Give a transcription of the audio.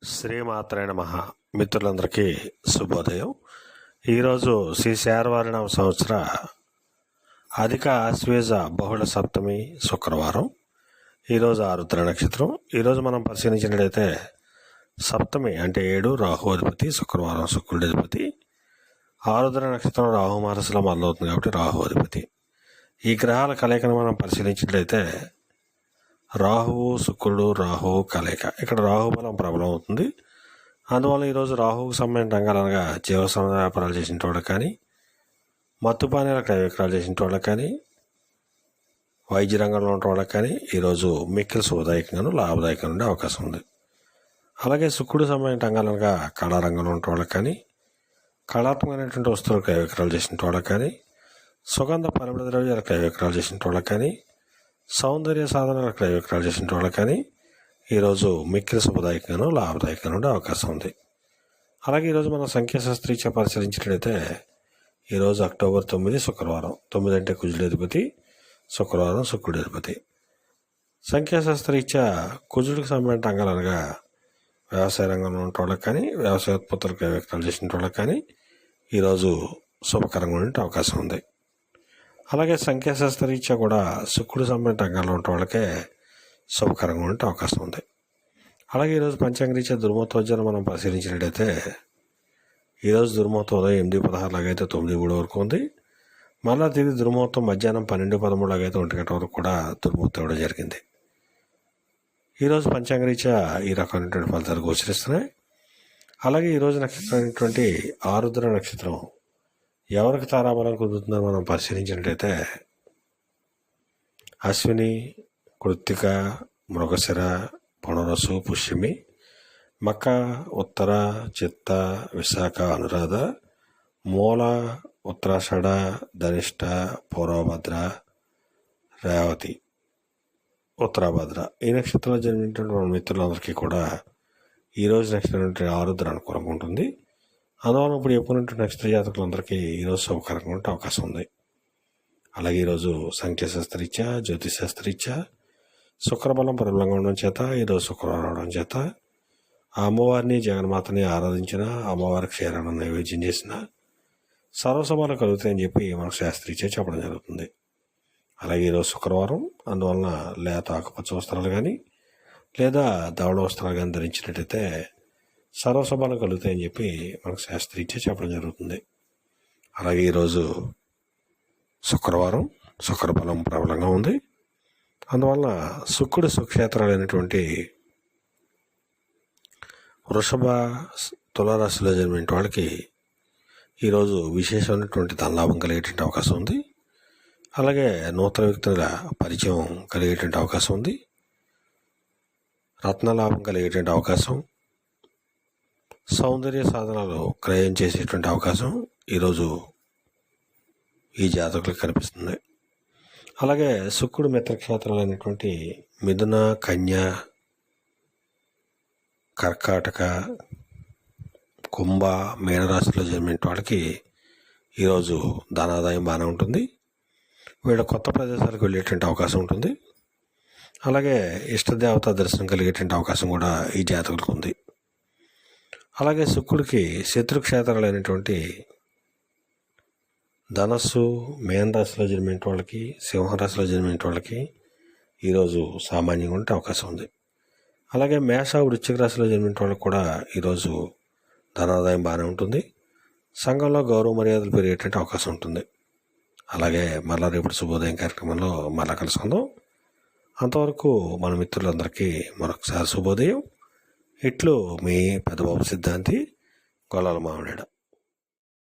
శ్రీమాత్రే నమః. మిత్రులందరికీ శుభోదయం. ఈరోజు శ్రీ శార్వారినామ సంవత్సర అధిక ఆశ్వేజ బహుళ సప్తమి శుక్రవారం. ఈరోజు ఆరుద్ర నక్షత్రం. ఈరోజు మనం పరిశీలించినట్లయితే సప్తమి అంటే 7 రాహు అధిపతి, శుక్రవారం శుక్రుడి అధిపతి. ఆరుద్ర నక్షత్రం రాహు మారసలో మొదలవుతుంది కాబట్టి రాహు అధిపతి. ఈ గ్రహాల కలయికను మనం పరిశీలించినట్లయితే రాహువు శుక్రుడు రాహువు కలయిక. ఇక్కడ రాహు బలం ప్రబలం అవుతుంది. అందువల్ల ఈరోజు రాహువుకు సంబంధించిన రంగాలు అనగా జీవసంబంధ వ్యాపారాలు చేసిన వాళ్ళకి కానీ, మత్తుపానీల క్రయ విక్రయాలు చేసిన వాళ్ళకి కానీ, వైద్య రంగంలో ఉన్న వాళ్ళకి కానీ ఈరోజు మిక్కిలి శుభదాయకంగాను లాభదాయకంగా ఉండే అవకాశం ఉంది. అలాగే శుక్రుడు సంబంధించిన రంగాలు అనగా కళారంగంలో ఉన్న వాళ్ళకి కానీ, కళాత్మకమైనటువంటి వస్తువులు క్రయ విక్రయాలు చేసిన వాళ్ళకి కానీ, సుగంధ పరిమళ ద్రవ్యాల క్రయ విక్రయాలు చేసిన వాళ్ళకి కానీ, సౌందర్య సాధనాల క్రయ విక్రయాలు చేసిన వాళ్ళకి కానీ ఈరోజు మిక్కిలి శుభదాయకంగాను లాభదాయకంగా ఉండే అవకాశం ఉంది. అలాగే ఈరోజు మనం సంఖ్యాశాస్త్రీత్యా పరిశీలించినట్లయితే ఈరోజు అక్టోబర్ 9 శుక్రవారం. 9 అంటే కుజుడి అధిపతి, శుక్రవారం శుక్రుడి అధిపతి. సంఖ్యాశాస్త్రీత్యా కుజుడికి సంబంధించిన రంగాలు అనగా వ్యవసాయ రంగంలో ఉన్న వాళ్ళకి కానీ, వ్యవసాయ ఉత్పత్తులు క్రయ విక్రయాలు చేసిన వాళ్ళకి కానీ ఈరోజు శుభకరంగా ఉండే అవకాశం ఉంది. అలాగే సంఖ్యాశాస్త్రరీత్యా కూడా శుక్రుడు సంబంధించిన రంగాల్లో ఉన్న వాళ్ళకే శుభకరంగా ఉండే అవకాశం ఉంది. అలాగే ఈరోజు పంచాంగరీత్యా దుర్మోత్తోజ్జాన్ని మనం పరిశీలించినట్లయితే ఈరోజు దుర్మోత్తం ఉదయం 8:16 లాగైతే 9:03 వరకు ఉంది. మళ్ళా తిరిగి దుర్మోత్తం మధ్యాహ్నం 12:13 లాగైతే 1 గంట వరకు కూడా దుర్మోత్తం ఇవ్వడం జరిగింది. ఈరోజు పంచాంగరీత్యా ఈ రకమైనటువంటి ఫలితాలు గోచరిస్తున్నాయి. అలాగే ఈరోజు నక్షత్రం అయినటువంటి ఆరుద్ర నక్షత్రం ఎవరికి తారాబలం కుదురుతుందని మనం పరిశీలించినట్లయితే అశ్విని, కృత్తిక, మృగశిర, పునరసు, పుష్యమి, మక, ఉత్తర, చిత్త, విశాఖ, అనురాధ, మూల, ఉత్తరాషాఢ, ధనిష్ట, పూర్వభద్ర, రేవతి, ఉత్తరాభద్ర. ఈ నక్షత్రంలో జన్మించినటువంటి మన మిత్రులందరికీ కూడా ఈరోజు నక్షత్రం ఆరుద్ర అనుకూలంగా ఉంటుంది. అందువల్ల ఇప్పుడు ఎప్పుడుంటే నక్షత్ర జాతకులందరికీ ఈరోజు శుభకరంగా ఉండే అవకాశం ఉంది. అలాగే ఈరోజు సంఖ్యాశాస్త్రరీత్యా జ్యోతిశాస్త్రరీత్యా శుక్రబలం ప్రబలంగా ఉండడం చేత ఈరోజు శుక్రవారం అవడం చేత ఆ అమ్మవారిని జగన్మాతని ఆరాధించిన, అమ్మవారికి క్షీరాన్ని నైవేద్యం చేసిన సర్వసభలు కలుగుతాయని చెప్పి మనకు శాస్త్రీత్యా చెప్పడం జరుగుతుంది. అలాగే ఈరోజు శుక్రవారం, అందువలన లేత ఆకుపచ్చ వస్త్రాలు కానీ లేదా దవడ వస్త్రాలు కానీ ధరించినట్టయితే సర్వసభలు కలుగుతాయని చెప్పి మనకు శాస్త్రీత్యా చెప్పడం జరుగుతుంది. అలాగే ఈరోజు శుక్రవారం, శుక్రబలం ప్రబలంగా ఉంది. అందువల్ల శుక్రుడు సుక్షేత్రాలైనటువంటి వృషభ, తులారాశిలో జన్మిన వాళ్ళకి ఈరోజు విశేషమైనటువంటి ధనలాభం కలిగేటువంటి అవకాశం ఉంది. అలాగే నూతన వ్యక్తుల పరిచయం కలిగేటువంటి అవకాశం ఉంది. రత్నలాభం కలిగేటువంటి అవకాశం, సౌందర్య సాధనాలు క్రయం చేసేటువంటి అవకాశం ఈరోజు ఈ జాతకులకు కనిపిస్తుంది. అలాగే శుక్రుడు మిత్రక్షేత్రాలు అయినటువంటి మిథున, కన్య, కర్కాటక, కుంభ, మీనరాశిలో జన్మిన వాళ్ళకి ఈరోజు ధనాదాయం బాగానే ఉంటుంది. వీళ్ళ కొత్త ప్రదేశాలకు వెళ్ళేటువంటి అవకాశం ఉంటుంది. అలాగే ఇష్టదేవత దర్శనం కలిగేటువంటి అవకాశం కూడా ఈ జాతకులకు ఉంది. అలాగే శుక్రుడికి శత్రుక్షేత్రాలైనటువంటి ధనస్సు, మేన రాశిలో జన్మిన వాళ్ళకి, సింహరాశిలో జన్మిన వాళ్ళకి ఈరోజు సామాన్యంగా ఉండే అవకాశం ఉంది. అలాగే మేష, వృశ్చిక రాశిలో జన్మిన వాళ్ళకి కూడా ఈరోజు ధనాదాయం బాగానే ఉంటుంది. సంఘంలో గౌరవ మర్యాదలు పెరిగేటువంటి అవకాశం ఉంటుంది. అలాగే మళ్ళా రేపటి శుభోదయం కార్యక్రమంలో మళ్ళా కలుసుకుందాం. అంతవరకు మన మిత్రులందరికీ మరొకసారి శుభోదయం. ఇట్లు మీ పెద్దబాబు సిద్ధాంతి, గొల్లాల మామిడాడ.